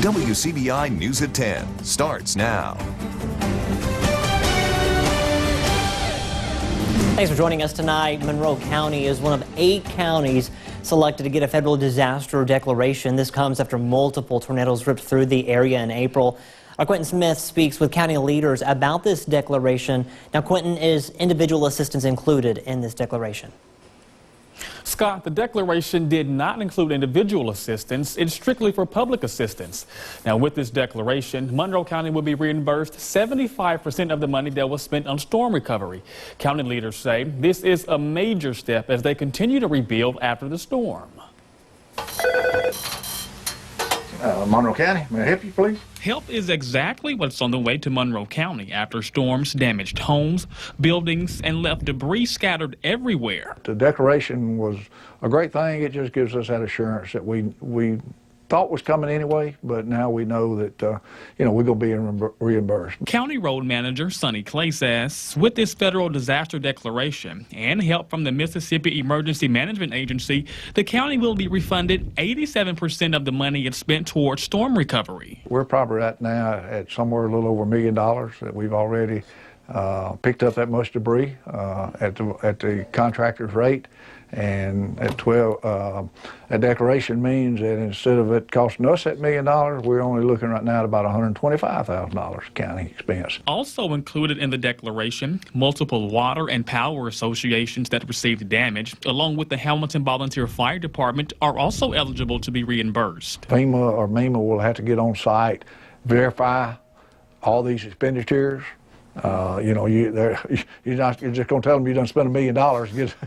WCBI News at 10 starts now. Thanks for joining us tonight. Monroe County is one of 8 counties selected to get a federal disaster declaration. This comes after multiple tornadoes ripped through the area in April. Our Quentin Smith speaks with county leaders about this declaration. Now, Quentin, is individual assistance included in this declaration? Scott, the declaration did not include individual assistance. It's strictly for public assistance. Now, with this declaration, Monroe County will be reimbursed 75% of the money that was spent on storm recovery. County leaders say this is a major step as they continue to rebuild after the storm. Monroe County, may I help you, please? Help is exactly what's on the way to Monroe County after storms damaged homes, buildings, and left debris scattered everywhere. The declaration was a great thing. It just gives us that assurance that we thought was coming anyway, but now we know that, we're going to be reimbursed. County Road Manager Sonny Clay says with this federal disaster declaration and help from the Mississippi Emergency Management Agency, the county will be refunded 87% of the money it spent towards storm recovery. We're probably right now at somewhere a little over $1 million that we've already picked up that much debris at the contractor's rate. And at 12, a declaration means that instead of it costing us that $1 million, we're only looking right now at about $125,000 county expense. Also included in the declaration, multiple water and power associations that received damage, along with the Hamilton Volunteer Fire Department, are also eligible to be reimbursed. FEMA or MEMA will have to get on site, verify all these expenditures. You're just going to tell them you done spent $1 million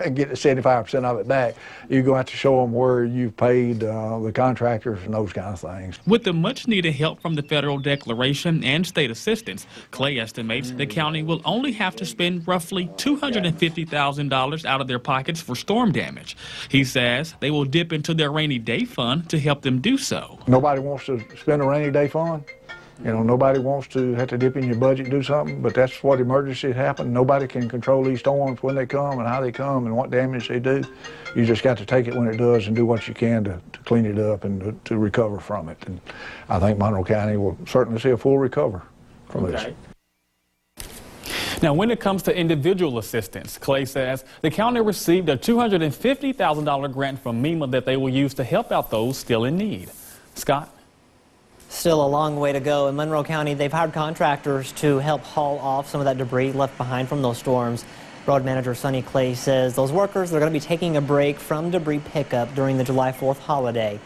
and get 75% of it back. You're going to have to show them where you've paid the contractors and those kind of things. With the much needed help from the federal declaration and state assistance, Clay estimates the county will only have to spend roughly $250,000 out of their pockets for storm damage. He says they will dip into their rainy day fund to help them do so. Nobody wants to spend a rainy day fund. Nobody wants to have to dip in your budget and do something, but that's what emergencies happen. Nobody can control these storms when they come and how they come and what damage they do. You just got to take it when it does and do what you can to clean it up and to recover from it. And I think Monroe County will certainly see a full recovery from this. Now, when it comes to individual assistance, Clay says the county received a $250,000 grant from MEMA that they will use to help out those still in need. Scott? Still a long way to go. In Monroe County, they've hired contractors to help haul off some of that debris left behind from those storms. Road Manager Sonny Clay says those workers are going to be taking a break from debris pickup during the July 4th holiday.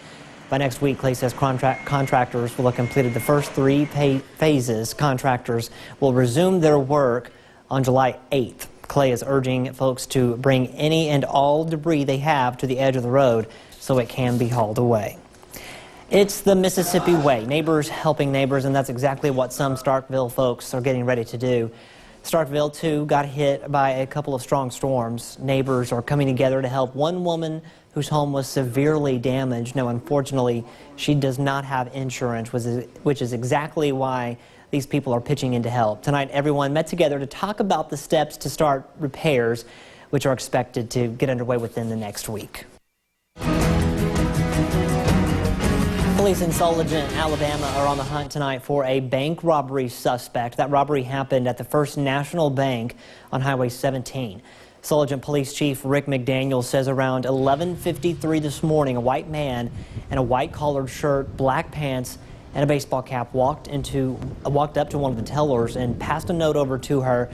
By next week, Clay says contractors will have completed the first 3 phases. Contractors will resume their work on July 8th. Clay is urging folks to bring any and all debris they have to the edge of the road so it can be hauled away. It's the Mississippi way, neighbors helping neighbors, and that's exactly what some Starkville folks are getting ready to do. Starkville, too, got hit by a couple of strong storms. Neighbors are coming together to help one woman whose home was severely damaged. Now, unfortunately, she does not have insurance, which is exactly why these people are pitching in to help. Tonight, everyone met together to talk about the steps to start repairs, which are expected to get underway within the next week. Police in Sulligent, Alabama are on the hunt tonight for a bank robbery suspect. That robbery happened at the First National Bank on Highway 17. Sulligent Police Chief Rick McDaniel says around 11:53 this morning, a white man in a white collared shirt, black pants, and a baseball cap walked up to one of the tellers and passed a note over to her.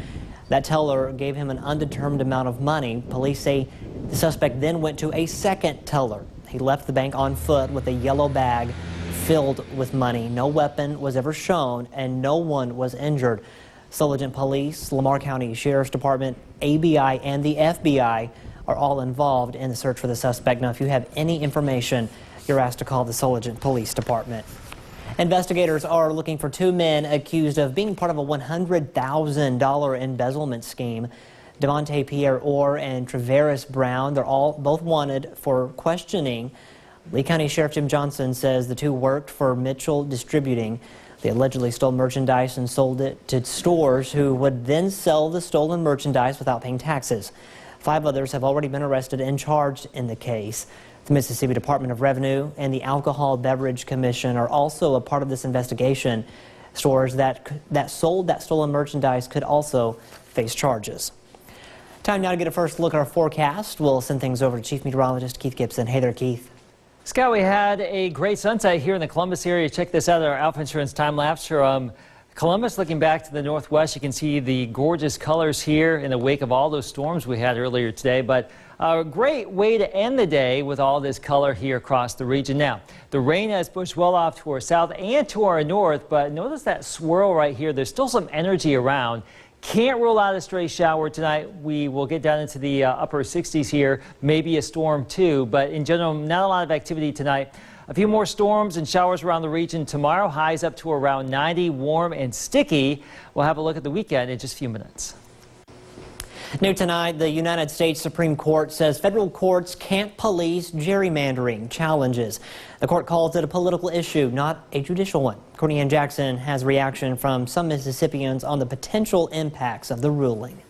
That teller gave him an undetermined amount of money. Police say the suspect then went to a second teller. He left the bank on foot with a yellow bag filled with money. No weapon was ever shown and no one was injured. Sulligent Police, Lamar County Sheriff's Department, ABI, and the FBI are all involved in the search for the suspect. Now, if you have any information, you're asked to call the Sulligent Police Department. Investigators are looking for 2 men accused of being part of a $100,000 embezzlement scheme. Devontae Pierre Orr and Travaris Brown, they're both wanted for questioning. Lee County Sheriff Jim Johnson says the 2 worked for Mitchell Distributing. They allegedly stole merchandise and sold it to stores who would then sell the stolen merchandise without paying taxes. 5 others have already been arrested and charged in the case. The Mississippi Department of Revenue and the Alcohol Beverage Commission are also a part of this investigation. Stores that sold that stolen merchandise could also face charges. Time now to get a first look at our forecast. We'll send things over to Chief Meteorologist Keith Gibson. Hey there, Keith. Scott, we had a great sunset here in the Columbus area. Check this out, our Alpha Insurance time lapse from Columbus. Looking back to the northwest, you can see the gorgeous colors here in the wake of all those storms we had earlier today. But a great way to end the day with all this color here across the region. Now, the rain has pushed well off to our south and to our north, but notice that swirl right here. There's still some energy around. Can't rule out a stray shower tonight. We will get down into the upper 60s here, maybe a storm too, but in general, not a lot of activity tonight. A few more storms and showers around the region tomorrow, highs up to around 90, warm and sticky. We'll have a look at the weekend in just a few minutes. New tonight, the United States Supreme Court says federal courts can't police gerrymandering challenges. The court calls it a political issue, not a judicial one. Courtney Ann Jackson has reaction from some Mississippians on the potential impacts of the ruling.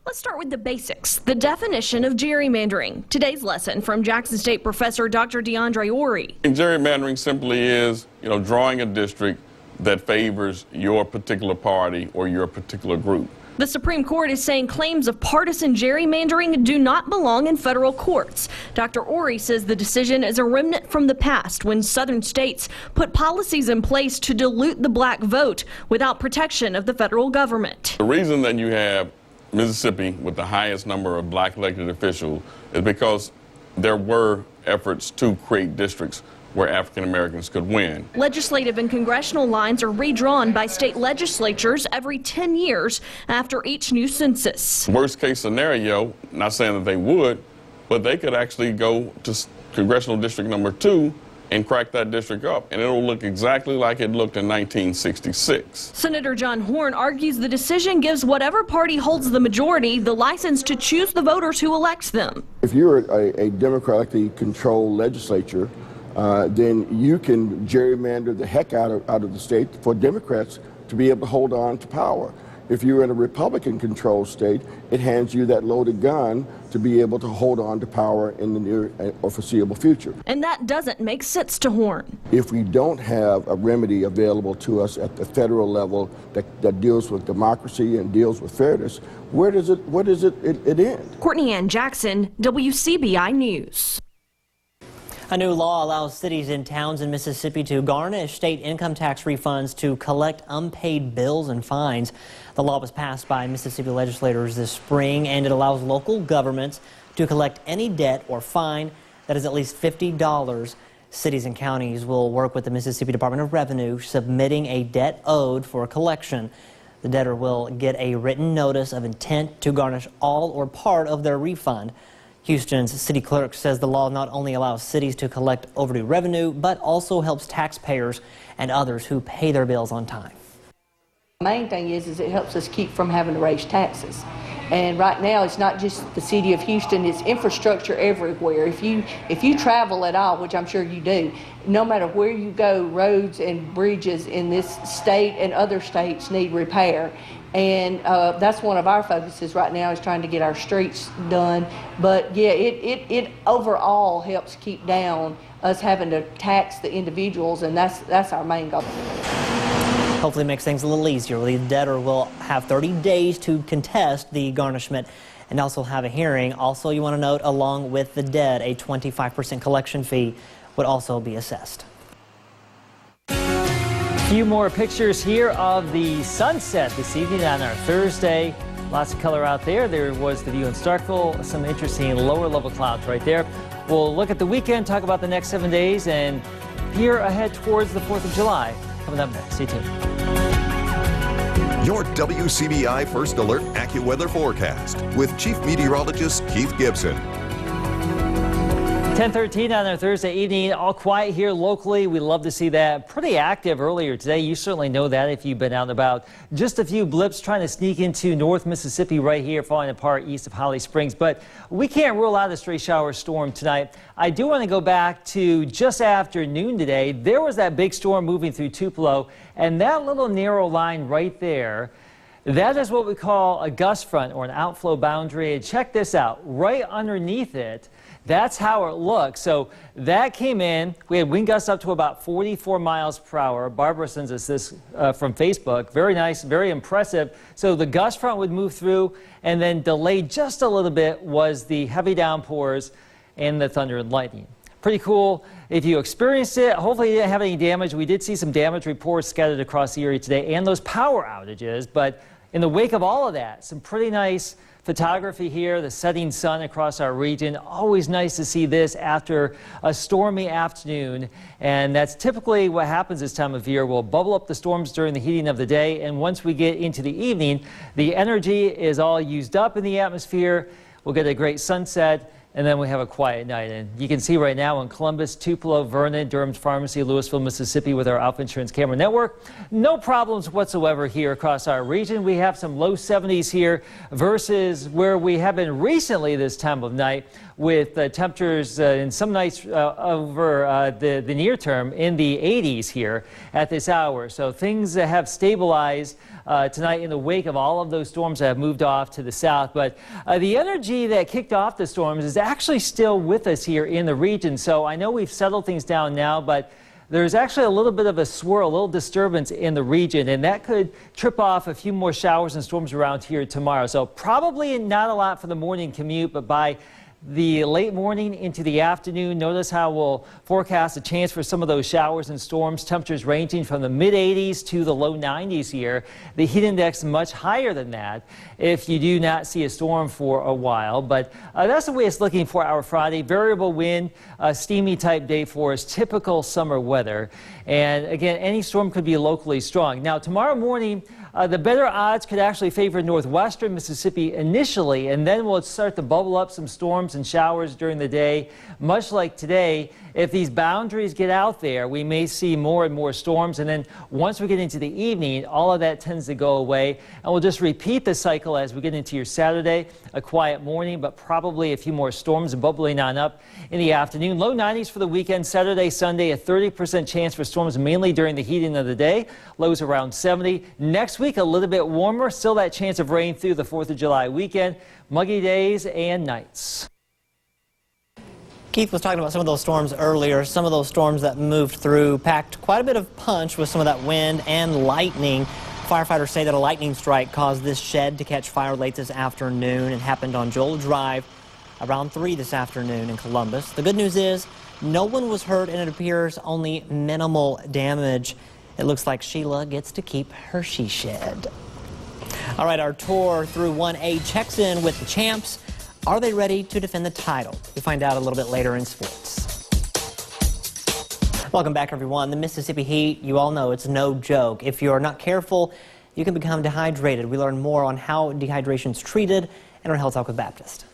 Let's start with the basics, the definition of gerrymandering. Today's lesson from Jackson State professor Dr. DeAndre Ori. Gerrymandering simply is, drawing a district that favors your particular party or your particular group. The Supreme Court is saying claims of partisan gerrymandering do not belong in federal courts. Dr. Ori says the decision is a remnant from the past when southern states put policies in place to dilute the black vote without protection of the federal government. The reason that you have Mississippi with the highest number of black elected officials is because there were efforts to create districts where African Americans could win. Legislative and congressional lines are redrawn by state legislatures every 10 years after each new census. Worst case scenario, not saying that they would, but they could actually go to congressional district number 2 and crack that district up, and it'll look exactly like it looked in 1966. Senator John Horn argues the decision gives whatever party holds the majority the license to choose the voters who elect them. If you're a democratically controlled legislature, then you can gerrymander the heck out of the state for Democrats to be able to hold on to power. If you're in a Republican-controlled state, it hands you that loaded gun to be able to hold on to power in the near or foreseeable future. And that doesn't make sense to Horn. If we don't have a remedy available to us at the federal level that deals with democracy and deals with fairness, where does it end? Courtney Ann Jackson, WCBI News. A new law allows cities and towns in Mississippi to garnish state income tax refunds to collect unpaid bills and fines. The law was passed by Mississippi legislators this spring, and it allows local governments to collect any debt or fine that is at least $50. Cities and counties will work with the Mississippi Department of Revenue, submitting a debt owed for collection. The debtor will get a written notice of intent to garnish all or part of their refund. Houston's city clerk says the law not only allows cities to collect overdue revenue, but also helps taxpayers and others who pay their bills on time. The main thing is it helps us keep from having to raise taxes. And right now, it's not just the city of Houston, it's infrastructure everywhere. If you travel at all, which I'm sure you do, no matter where you go, roads and bridges in this state and other states need repair. And that's one of our focuses right now, is trying to get our streets done. But yeah, it overall helps keep down us having to tax the individuals, and that's our main goal. Hopefully it makes things a little easier. The debtor will have 30 days to contest the garnishment and also have a hearing. Also, you want to note, along with the debt, a 25% collection fee would also be assessed. A few more pictures here of the sunset this evening on our Thursday. Lots of color out there. There was the view in Starkville, some interesting lower level clouds right there. We'll look at the weekend, talk about the next 7 days, and peer ahead towards the 4th of July. Coming up next, stay tuned. Your WCBI First Alert AccuWeather forecast with Chief Meteorologist Keith Gibson. 10:13 on our Thursday evening. All quiet here locally. We love to see that. Pretty active earlier today. You certainly know that if you've been out and about. Just a few blips trying to sneak into North Mississippi right here, falling apart east of Holly Springs. But we can't rule out a stray shower storm tonight. I do want to go back to just after noon today. There was that big storm moving through Tupelo, and that little narrow line right there, that is what we call a gust front or an outflow boundary. And check this out. Right underneath it, That's how it looks. So that came in. We had wind gusts up to about 44 miles per hour. Barbara sends us this from Facebook. Very nice, very impressive. So the gust front would move through, and then delayed just a little bit was the heavy downpours and the thunder and lightning. Pretty cool. If you experienced it, hopefully you didn't have any damage. We did see some damage reports scattered across the area today and those power outages. But in the wake of all of that, some pretty nice photography here, the setting sun across our region. Always nice to see this after a stormy afternoon. And that's typically what happens this time of year. We'll bubble up the storms during the heating of the day. And once we get into the evening, the energy is all used up in the atmosphere. We'll get a great sunset. And then we have a quiet night. And you can see right now in Columbus, Tupelo, Vernon, Durham's Pharmacy, Louisville, Mississippi with our Alpha Insurance Camera Network. No problems whatsoever here across our region. We have some low 70s here versus where we have been recently this time of night with temperatures in some nights over the near term in the 80s here at this hour. So things have stabilized tonight in the wake of all of those storms that have moved off to the south. But the energy that kicked off the storms is actually still with us here in the region. So I know we've settled things down now, but there's actually a little bit of a swirl, a little disturbance in the region, and that could trip off a few more showers and storms around here tomorrow. So probably not a lot for the morning commute, but by the late morning into the afternoon, notice how we'll forecast a chance for some of those showers and storms. Temperatures ranging from the mid 80s to the low 90s here. The heat index much higher than that if you do not see a storm for a while. But that's the way it's looking for our Friday. Variable wind, steamy type day for us, typical summer weather. And again, any storm could be locally strong. Now tomorrow morning, the better odds could actually favor northwestern Mississippi initially, and then we'll start to bubble up some storms and showers during the day. Much like today, if these boundaries get out there, we may see more and more storms, and then once we get into the evening, all of that tends to go away, and we'll just repeat the cycle as we get into your Saturday. A quiet morning, but probably a few more storms bubbling on up in the afternoon. Low 90s for the weekend. Saturday, Sunday, a 30% chance for storms mainly during the heating of the day. Lows around 70. Next week, a little bit warmer. Still that chance of rain through the 4th of July weekend. Muggy days and nights. Keith was talking about some of those storms earlier. Some of those storms that moved through packed quite a bit of punch with some of that wind and lightning. Firefighters say that a lightning strike caused this shed to catch fire late this afternoon. It happened on Joel Drive around 3 this afternoon in Columbus. The good news is no one was hurt, and it appears only minimal damage. It looks like Sheila gets to keep her she shed. All right, our tour through 1A checks in with the champs. Are they ready to defend the title? We'll find out a little bit later in sports. Welcome back, everyone. The Mississippi heat, you all know it's no joke. If you're not careful, you can become dehydrated. We learn more on how dehydration is treated in our Health Talk with Baptist.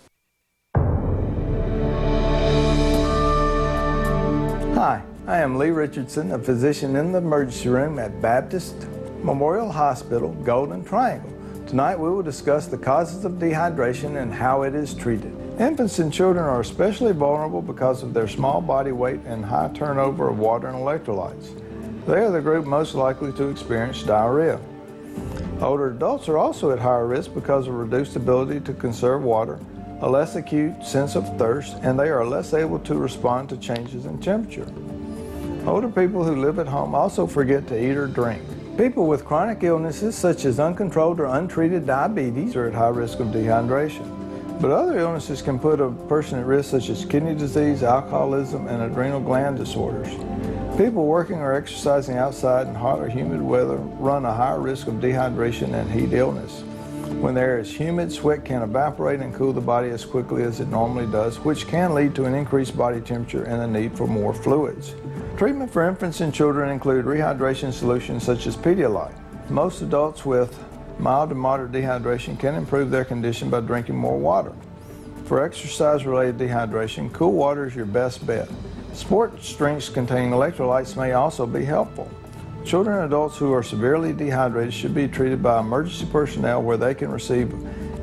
Hi, I am Lee Richardson, a physician in the emergency room at Baptist Memorial Hospital, Golden Triangle. Tonight we will discuss the causes of dehydration and how it is treated. Infants and children are especially vulnerable because of their small body weight and high turnover of water and electrolytes. They are the group most likely to experience diarrhea. Older adults are also at higher risk because of reduced ability to conserve water, a less acute sense of thirst, and they are less able to respond to changes in temperature. Older people who live at home also forget to eat or drink. People with chronic illnesses such as uncontrolled or untreated diabetes are at high risk of dehydration. But other illnesses can put a person at risk such as kidney disease, alcoholism, and adrenal gland disorders. People working or exercising outside in hot or humid weather run a higher risk of dehydration and heat illness. When the air is humid, sweat can evaporate and cool the body as quickly as it normally does, which can lead to an increased body temperature and a need for more fluids. Treatment for infants and children include rehydration solutions such as Pedialyte. Most adults with mild to moderate dehydration can improve their condition by drinking more water. For exercise-related dehydration, cool water is your best bet. Sports drinks containing electrolytes may also be helpful. Children and adults who are severely dehydrated should be treated by emergency personnel where they can receive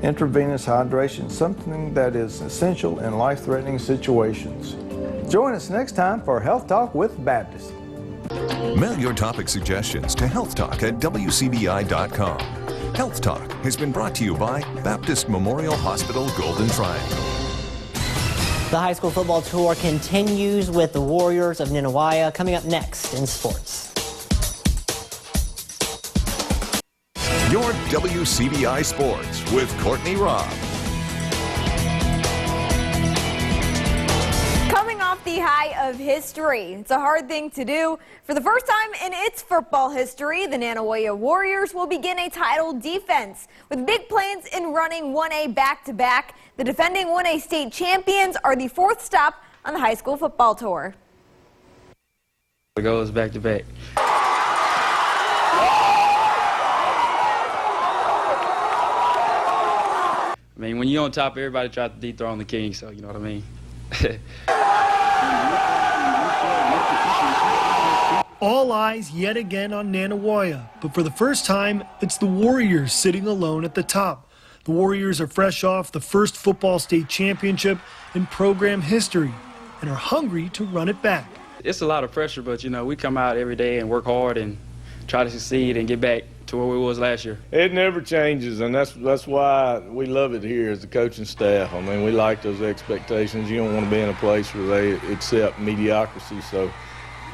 intravenous hydration, something that is essential in life-threatening situations. Join us next time for Health Talk with Baptist. Mail your topic suggestions to healthtalk@wcbi.com. Health Talk has been brought to you by Baptist Memorial Hospital, Golden Triangle. The high school football tour continues with the Warriors of Ninawaya coming up next in sports. Your WCBI Sports with Courtney Robb. Coming off the high of history, it's a hard thing to do. For the first time in its football history, the Ninawaya Warriors will begin a title defense. With big plans in running 1A back-to-back, the defending 1A state champions are the fourth stop on the high school football tour. The goal is back-to-back. I mean, when you're on top, everybody tries to dethrone the king, so you know what I mean. All eyes yet again on Ninawaya, but for the first time, it's the Warriors sitting alone at the top. The Warriors are fresh off the first football state championship in program history and are hungry to run it back. It's a lot of pressure, but you know, we come out every day and work hard and try to succeed and get back to where we was last year. It never changes, and that's why we love it here as the coaching staff. I mean, we like those expectations. You don't want to be in a place where they accept mediocrity. So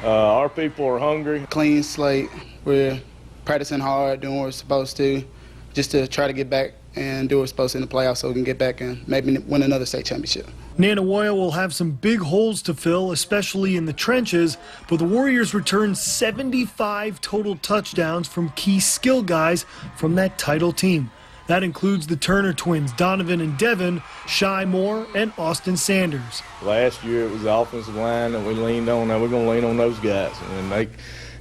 our people are hungry. Clean slate. We're practicing hard, doing what we're supposed to, just to try to get back and do what we're supposed to in the playoffs so we can get back and maybe win another state championship. Ninawaya will have some big holes to fill, especially in the trenches, but the Warriors returned 75 total touchdowns from key skill guys from that title team. That includes the Turner twins, Donovan and Devin, Shy Moore, and Austin Sanders. Last year it was the offensive line that we leaned on. Now we're going to lean on those guys and they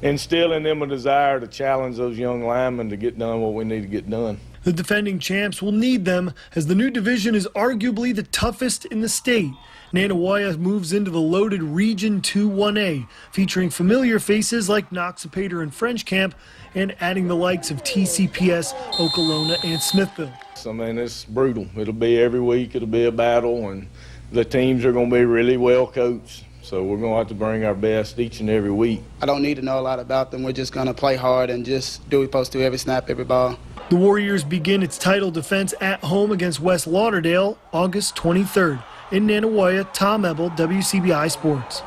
instill in them a desire to challenge those young linemen to get done what we need to get done. The defending champs will need them as the new division is arguably the toughest in the state. Ninawaya moves into the loaded Region 2 1A, featuring familiar faces like Noxapater and French Camp, and adding the likes of TCPS, Okolona, and Smithville. I mean, it's brutal. It'll be every week. It'll be a battle, and the teams are going to be really well coached. So we're going to have to bring our best each and every week. I don't need to know a lot about them. We're just going to play hard and just do what we're supposed to every snap, every ball. The Warriors begin its title defense at home against West Lauderdale August 23rd. In Ninawaya, Tom Ebel, WCBI Sports.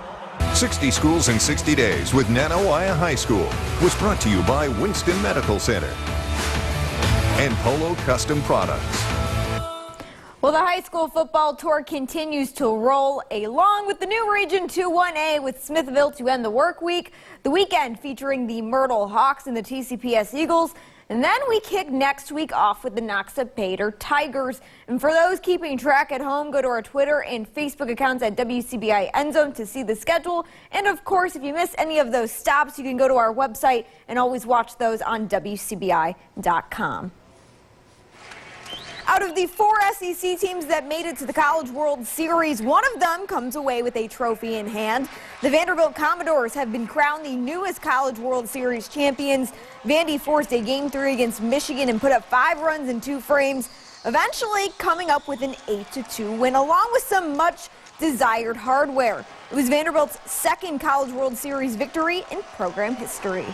60 Schools in 60 Days with Ninawaya High School was brought to you by Winston Medical Center and Polo Custom Products. Well, the high school football tour continues to roll along with the new Region 2 1A with Smithville to end the work week. The weekend featuring the Myrtle Hawks and the TCPS Eagles. And then we kick next week off with the Noxapater Tigers. And for those keeping track at home, go to our Twitter and Facebook accounts at WCBI Endzone to see the schedule. And of course, if you miss any of those stops, you can go to our website and always watch those on WCBI.com. Out of the 4 SEC teams that made it to the College World Series, one of them comes away with a trophy in hand. The Vanderbilt Commodores have been crowned the newest College World Series champions. Vandy forced a Game 3 against Michigan and put up 5 runs in 2 frames, eventually coming up with an 8-2 win, along with some much-desired hardware. It was Vanderbilt's second College World Series victory in program history.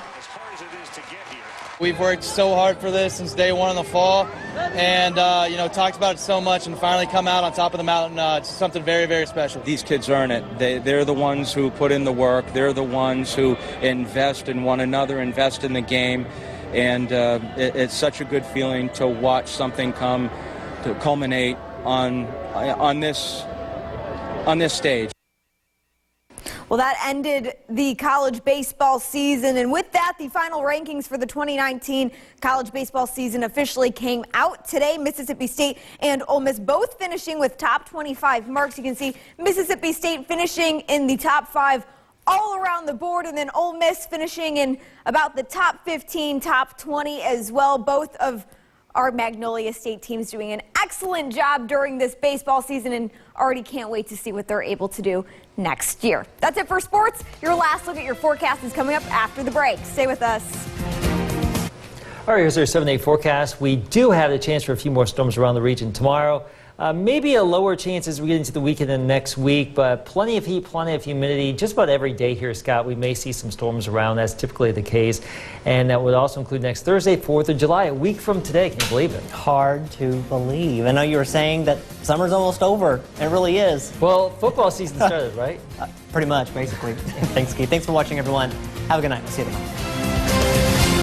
We've worked so hard for this since day one in the fall, and talked about it so much, and finally come out on top of the mountain. It's something very, very special. These kids earn it. They're the ones who put in the work. They're the ones who invest in one another, invest in the game, and it's such a good feeling to watch something come to culminate on this stage. Well, that ended the college baseball season, and with that, the final rankings for the 2019 college baseball season officially came out today. Mississippi State and Ole Miss both finishing with top 25 marks. You can see Mississippi State finishing in the top 5 all around the board, and then Ole Miss finishing in about the top 15, top 20 as well. Both of our Magnolia State teams doing an excellent job during this baseball season, and already can't wait to see what they're able to do next year. That's it for sports. Your last look at your forecast is coming up after the break. Stay with us. All right, here's our 7-day forecast. We do have the chance for a few more storms around the region tomorrow. Maybe a lower chance as we get into the weekend and next week, but plenty of heat, plenty of humidity. Just about every day here, Scott, we may see some storms around. That's typically the case. And that would also include next Thursday, 4th of July, a week from today. Can you believe it? Hard to believe. I know you were saying that summer's almost over. It really is. Well, football season started, right? Pretty much, basically. Thanks, Keith. Thanks for watching, everyone. Have a good night. We'll see you tomorrow.